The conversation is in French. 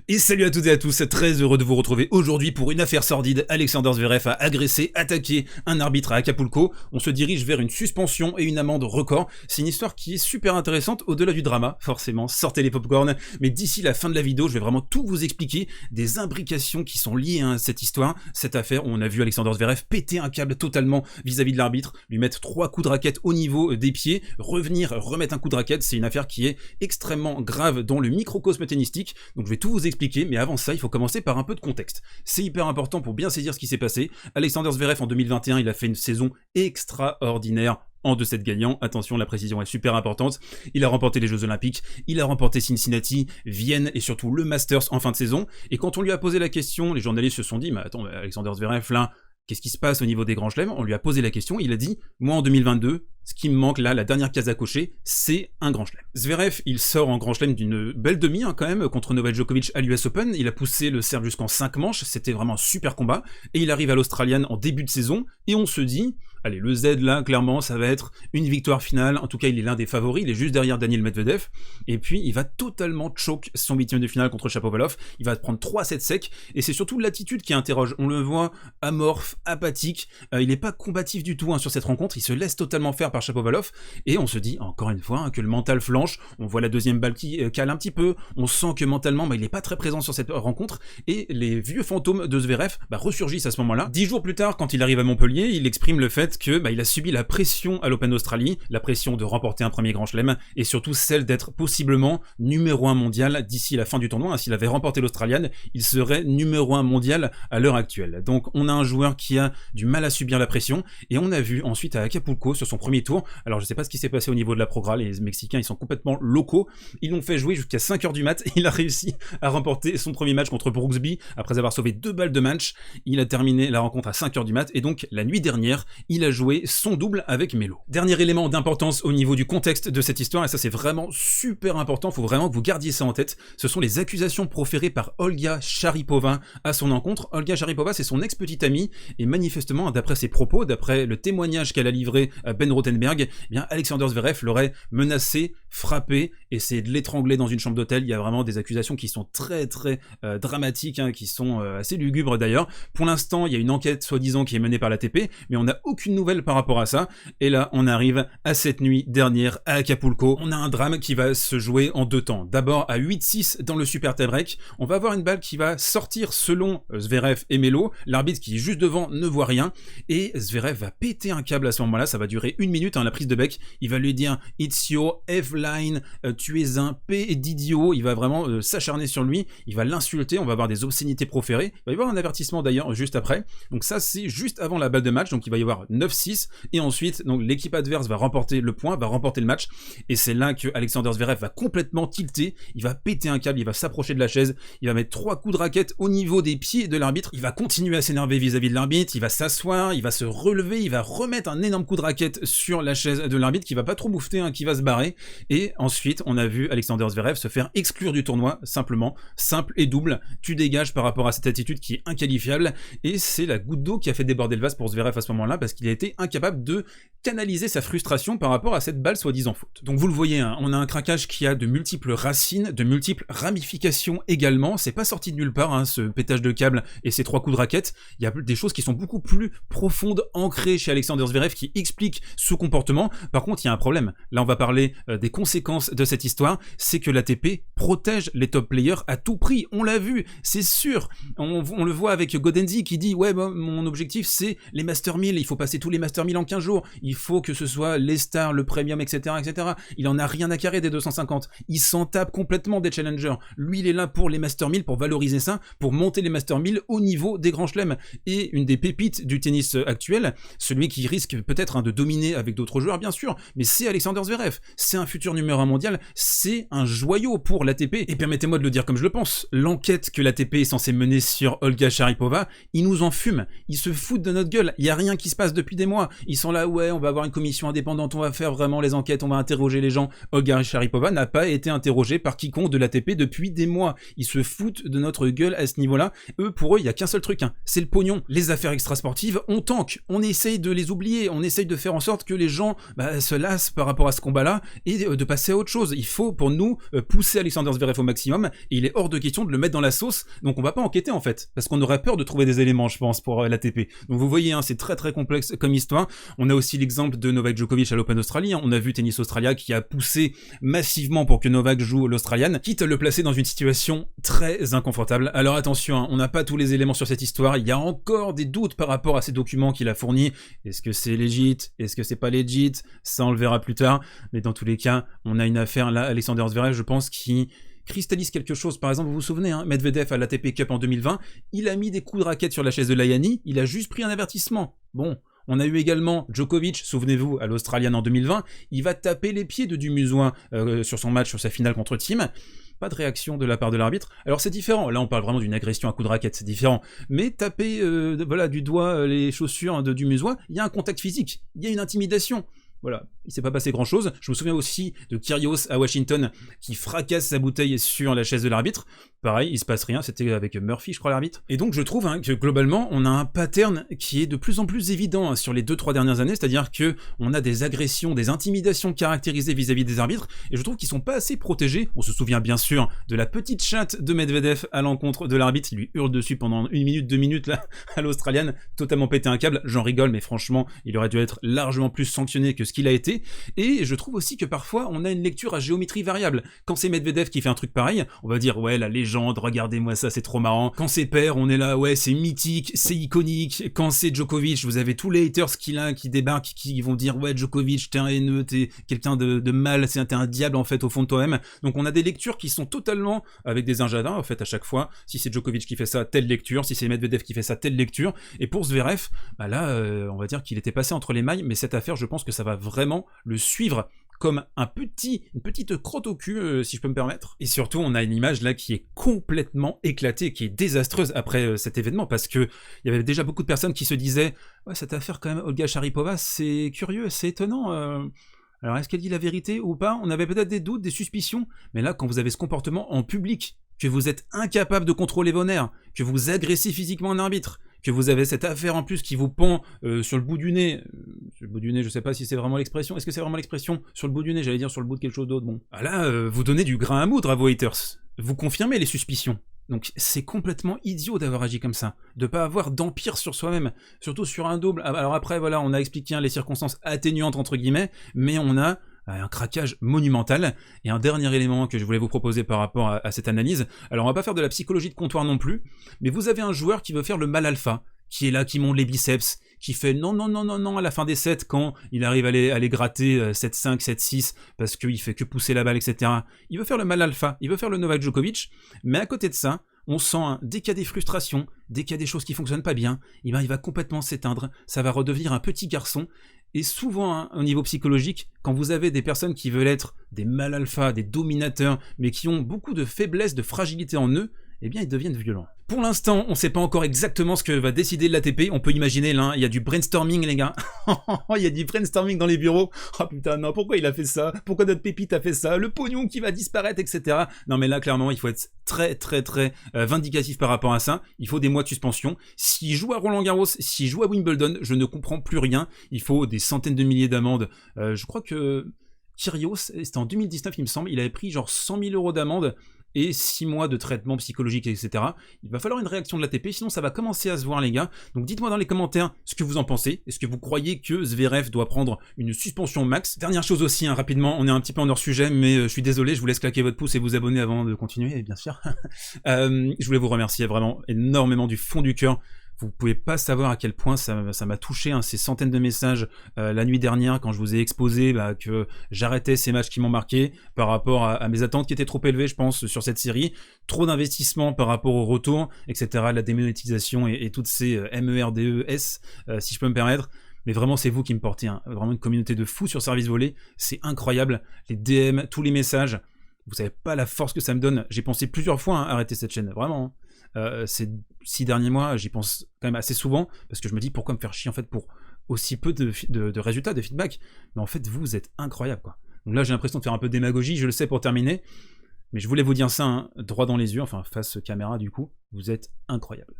Et salut à toutes et à tous, très heureux de vous retrouver aujourd'hui pour une affaire sordide. Alexander Zverev a agressé, attaqué un arbitre à Acapulco. On se dirige vers une suspension et une amende record. C'est une histoire qui est super intéressante au-delà du drama, forcément. Sortez les popcorn. Mais d'ici la fin de la vidéo, je vais vraiment tout vous expliquer des imbrications qui sont liées à cette histoire, cette affaire où on a vu Alexander Zverev péter un câble totalement vis-à-vis de l'arbitre, lui mettre 3 coups de raquette au niveau des pieds, revenir, remettre un coup de raquette. C'est une affaire qui est extrêmement grave dans le microcosme tennistique. Donc je vais tout vous expliquer, mais avant ça, il faut commencer par un peu de contexte. C'est hyper important pour bien saisir ce qui s'est passé. Alexander Zverev en 2021, il a fait une saison extraordinaire en 2-7 gagnants. Attention, la précision est super importante. Il a remporté les Jeux Olympiques, il a remporté Cincinnati, Vienne et surtout le Masters en fin de saison. Et quand on lui a posé la question, les journalistes se sont dit, mais attends, Alexander Zverev là, qu'est-ce qui se passe au niveau des grands chelems? On lui a posé la question, il a dit, moi en 2022, ce qui me manque là, la dernière case à cocher, c'est un grand chelem. Zverev, il sort en grand chelem d'une belle demi quand même, contre Novak Djokovic à l'US Open. Il a poussé le Serbe jusqu'en 5 manches, c'était vraiment un super combat. Et il arrive à l'Australian en début de saison, et on se dit, allez, le Z là, clairement, ça va être une victoire finale. En tout cas, il est l'un des favoris, il est juste derrière Daniil Medvedev. Et puis, il va totalement choke son 8e de finale contre Shapovalov. Il va prendre 3-7 secs, et c'est surtout l'attitude qui interroge. On le voit amorphe, apathique, il n'est pas combatif du tout sur cette rencontre, il se laisse totalement faire par Shapovalov, et on se dit, encore une fois, que le mental flanche. On voit la deuxième balle qui cale un petit peu, on sent que mentalement, il n'est pas très présent sur cette rencontre, et les vieux fantômes de Zverev ressurgissent à ce moment-là. 10 jours plus tard, quand il arrive à Montpellier, il exprime le fait que il a subi la pression à l'Open d'Australie, la pression de remporter un premier grand chelem, et surtout celle d'être possiblement numéro 1 mondial d'ici la fin du tournoi. S'il avait remporté l'Australian, il serait numéro 1 mondial à l'heure actuelle. Donc on a un joueur qui a du mal à subir la pression, et on a vu ensuite à Acapulco sur son premier tour, alors je sais pas ce qui s'est passé au niveau de la progra, les Mexicains ils sont complètement locaux, ils l'ont fait jouer jusqu'à 5h du mat, il a réussi à remporter son premier match contre Brooksby, après avoir sauvé 2 balles de match. Il a terminé la rencontre à 5h du mat, et donc la nuit dernière, il a joué son double avec Melo. Dernier élément d'importance au niveau du contexte de cette histoire, et ça c'est vraiment super important, faut vraiment que vous gardiez ça en tête, ce sont les accusations proférées par Olga Sharipova à son encontre. Olga Sharipova, c'est son ex-petite amie, et manifestement, d'après ses propos, d'après le témoignage qu'elle a livré à Ben Rothenberg, eh bien Alexander Zverev l'aurait menacé, frappé, essayé de l'étrangler dans une chambre d'hôtel. Il y a vraiment des accusations qui sont très dramatiques, qui sont assez lugubres d'ailleurs. Pour l'instant, il y a une enquête soi-disant qui est menée par l'ATP, mais on n'a aucune nouvelle par rapport à ça. Et là, on arrive à cette nuit dernière à Acapulco. On a un drame qui va se jouer en 2 temps. D'abord à 8-6 dans le super tie-break, on va avoir une balle qui va sortir selon Zverev et Melo. L'arbitre qui est juste devant ne voit rien, et Zverev va péter un câble à ce moment-là. Ça va durer 1 minute, la prise de bec. Il va lui dire « It's your F-line, tu es un P d'idiot ». Il va vraiment s'acharner sur lui, il va l'insulter, on va avoir des obscénités proférées. Il va y avoir un avertissement d'ailleurs juste après. Donc ça, c'est juste avant la balle de match, donc il va y avoir 9-6, et ensuite donc l'équipe adverse va remporter le point, va remporter le match, et c'est là que Alexander Zverev va complètement tilter, il va péter un câble, il va s'approcher de la chaise, il va mettre 3 coups de raquette au niveau des pieds de l'arbitre, il va continuer à s'énerver vis-à-vis de l'arbitre, il va s'asseoir, il va se relever, il va remettre un énorme coup de raquette sur la chaise de l'arbitre qui va pas trop moufter, qui va se barrer, et ensuite on a vu Alexander Zverev se faire exclure du tournoi, simplement, simple et double, tu dégages par rapport à cette attitude qui est inqualifiable, et c'est la goutte d'eau qui a fait déborder le vase pour Zverev à ce moment-là, parce qu'il a été incapable de canaliser sa frustration par rapport à cette balle soi-disant faute. Donc vous le voyez, on a un craquage qui a de multiples racines, de multiples ramifications également, c'est pas sorti de nulle part, ce pétage de câble et ces 3 coups de raquette, il y a des choses qui sont beaucoup plus profondes, ancrées chez Alexander Zverev qui expliquent ce comportement. Par contre, il y a un problème, là on va parler des conséquences de cette histoire, c'est que l'ATP protège les top players à tout prix, on l'a vu, c'est sûr, on le voit avec Godenzi qui dit ouais mon objectif c'est les Master 1000, il faut passer tous les Master 1000 en 15 jours, il faut que ce soit les stars, le premium, etc. Il en a rien à carrer des 250, il s'en tape complètement des challengers, lui il est là pour les Master 1000, pour valoriser ça, pour monter les Master 1000 au niveau des grands chelems, et une des pépites du tennis actuel, celui qui risque peut-être de dominer avec d'autres joueurs bien sûr, mais c'est Alexander Zverev, c'est un futur numéro 1 mondial, c'est un joyau pour l'ATP, et permettez-moi de le dire comme je le pense, l'enquête que l'ATP est censée mener sur Olga Sharipova, ils nous en fument, ils se foutent de notre gueule, il y a rien qui se passe depuis des mois, ils sont là, ouais on va avoir une commission indépendante, on va faire vraiment les enquêtes, on va interroger les gens. Olga Sharipova n'a pas été interrogée par quiconque de l'ATP depuis des mois, ils se foutent de notre gueule à ce niveau-là. Pour eux il y a qu'un seul truc, c'est le pognon. Les affaires extrasportives, on tank, on essaye de les oublier, on essaye de faire en sorte que les gens se lassent par rapport à ce combat-là, et de passer à autre chose. Il faut, pour nous, pousser Alexander Zverev au maximum, et il est hors de question de le mettre dans la sauce, donc on va pas enquêter en fait, parce qu'on aurait peur de trouver des éléments, je pense, pour l'ATP. Donc vous voyez, hein, c'est très très complexe comme histoire. On a aussi l'exemple de Novak Djokovic à l'Open d'Australie, hein. On a vu Tennis Australia qui a poussé massivement pour que Novak joue l'Australian, quitte à le placer dans une situation très inconfortable. Alors attention, hein, on n'a pas tous les éléments sur cette histoire, il y a encore des doutes par rapport à ces documents qu'il a fournis. Est-ce que c'est legit? Est-ce que c'est pas legit? Ça on le verra plus tard, mais dans tous les cas, on a une affaire là, Alexander Zverev, je pense, qui cristallise quelque chose. Par exemple, vous vous souvenez, hein, Medvedev à l'ATP Cup en 2020, il a mis des coups de raquette sur la chaise de Layani, il a juste pris un avertissement. Bon, on a eu également Djokovic, souvenez-vous, à l'Australian en 2020, il va taper les pieds de Dumusoin sur son match, sur sa finale contre Thiem. Pas de réaction de la part de l'arbitre. Alors c'est différent, là on parle vraiment d'une agression à coup de raquette, c'est différent. Mais taper voilà, du doigt les chaussures de Dumusoin, il y a un contact physique, il y a une intimidation. Voilà, il s'est pas passé grand chose. Je me souviens aussi de Kyrgios à Washington qui fracasse sa bouteille sur la chaise de l'arbitre. Pareil, il se passe rien, c'était avec Murphy, je crois, l'arbitre. Et donc je trouve que globalement, on a un pattern qui est de plus en plus évident sur les 2-3 dernières années, c'est-à-dire que on a des agressions, des intimidations caractérisées vis-à-vis des arbitres, et je trouve qu'ils sont pas assez protégés. On se souvient bien sûr de la petite chatte de Medvedev à l'encontre de l'arbitre, il lui hurle dessus pendant 1 minute, 2 minutes là, à l'Australian, totalement pété un câble. J'en rigole, mais franchement, il aurait dû être largement plus sanctionné que ce qu'il a été. Et je trouve aussi que parfois, on a une lecture à géométrie variable. Quand c'est Medvedev qui fait un truc pareil, on va dire, ouais, la légende, regardez-moi ça, c'est trop marrant. Quand c'est Paire, on est là, ouais, c'est mythique, c'est iconique. Quand c'est Djokovic, vous avez tous les haters qui débarquent, qui vont dire, ouais, Djokovic, t'es un haineux, t'es quelqu'un de mal, t'es un diable, en fait, au fond de toi-même. Donc on a des lectures qui sont totalement avec des injadins, en fait, à chaque fois. Si c'est Djokovic qui fait ça, telle lecture. Si c'est Medvedev qui fait ça, telle lecture. Et pour Zverev, bah là, on va dire qu'il était passé entre les mailles, mais cette affaire, je pense que ça va vraiment le suivre comme une petite crotte au cul, si je peux me permettre. Et surtout, on a une image là qui est complètement éclatée, qui est désastreuse après cet événement, parce que il y avait déjà beaucoup de personnes qui se disaient « Ouais, cette affaire quand même, Olga Sharipova, c'est curieux, c'est étonnant. Alors est-ce qu'elle dit la vérité ou pas ?» On avait peut-être des doutes, des suspicions, mais là, quand vous avez ce comportement en public, que vous êtes incapable de contrôler vos nerfs, que vous agressez physiquement un arbitre, que vous avez cette affaire en plus qui vous pend sur le bout du nez. Sur le bout du nez, je sais pas si c'est vraiment l'expression. Est-ce que c'est vraiment l'expression sur le bout du nez? J'allais dire sur le bout de quelque chose d'autre. Bon. Ah là, vous donnez du grain à moudre à vos haters. Vous confirmez les suspicions. Donc c'est complètement idiot d'avoir agi comme ça, de pas avoir d'empire sur soi-même, surtout sur un double. Alors après, voilà, on a expliqué les circonstances atténuantes entre guillemets, mais on a un craquage monumental. Et un dernier élément que je voulais vous proposer par rapport à cette analyse, alors on va pas faire de la psychologie de comptoir non plus, mais vous avez un joueur qui veut faire le mal alpha, qui est là, qui monte les biceps, qui fait non à la fin des sets quand il arrive à les gratter 7-5, 7-6, parce qu'il fait que pousser la balle, etc. Il veut faire le mal alpha, il veut faire le Novak Djokovic, mais à côté de ça, on sent, dès qu'il y a des frustrations, dès qu'il y a des choses qui fonctionnent pas bien, il va complètement s'éteindre, ça va redevenir un petit garçon. Et souvent, au niveau psychologique, quand vous avez des personnes qui veulent être des mal alpha, des dominateurs, mais qui ont beaucoup de faiblesse, de fragilité en eux, eh bien ils deviennent violents. Pour l'instant, on ne sait pas encore exactement ce que va décider l'ATP, on peut imaginer là, il y a du brainstorming les gars, il y a du brainstorming dans les bureaux, oh putain non, pourquoi il a fait ça, pourquoi notre pépite a fait ça, le pognon qui va disparaître, etc. Non mais là clairement, il faut être très vindicatif par rapport à ça, il faut des mois de suspension. S'il joue à Roland Garros, s'il joue à Wimbledon, je ne comprends plus rien, il faut des centaines de milliers d'amendes. Je crois que Kyrgios, c'était en 2019 il me semble, il avait pris genre 100 000 € d'amende, et 6 mois de traitement psychologique, etc. Il va falloir une réaction de l'ATP, sinon ça va commencer à se voir les gars. Donc dites-moi dans les commentaires ce que vous en pensez. Est-ce que vous croyez que Zverev doit prendre une suspension max? Dernière chose aussi, rapidement, on est un petit peu en hors sujet, mais je suis désolé, je vous laisse claquer votre pouce et vous abonner avant de continuer, bien sûr. Je voulais vous remercier vraiment énormément du fond du cœur. Vous pouvez pas savoir à quel point ça m'a touché, ces centaines de messages la nuit dernière quand je vous ai exposé que j'arrêtais ces matchs qui m'ont marqué par rapport à mes attentes qui étaient trop élevées, je pense, sur cette série. Trop d'investissement par rapport au retour, etc. La démonétisation et toutes ces MERDES, si je peux me permettre. Mais vraiment, c'est vous qui me portez, vraiment une communauté de fous sur Service Volé. C'est incroyable. Les DM, tous les messages. Vous savez pas la force que ça me donne. J'ai pensé plusieurs fois à arrêter cette chaîne, vraiment. Ces 6 derniers mois, j'y pense quand même assez souvent, parce que je me dis pourquoi me faire chier en fait pour aussi peu de résultats, de feedback. Mais en fait, vous êtes incroyable, quoi. Donc là, j'ai l'impression de faire un peu de démagogie, je le sais pour terminer, mais je voulais vous dire ça, droit dans les yeux, enfin face caméra du coup, vous êtes incroyable.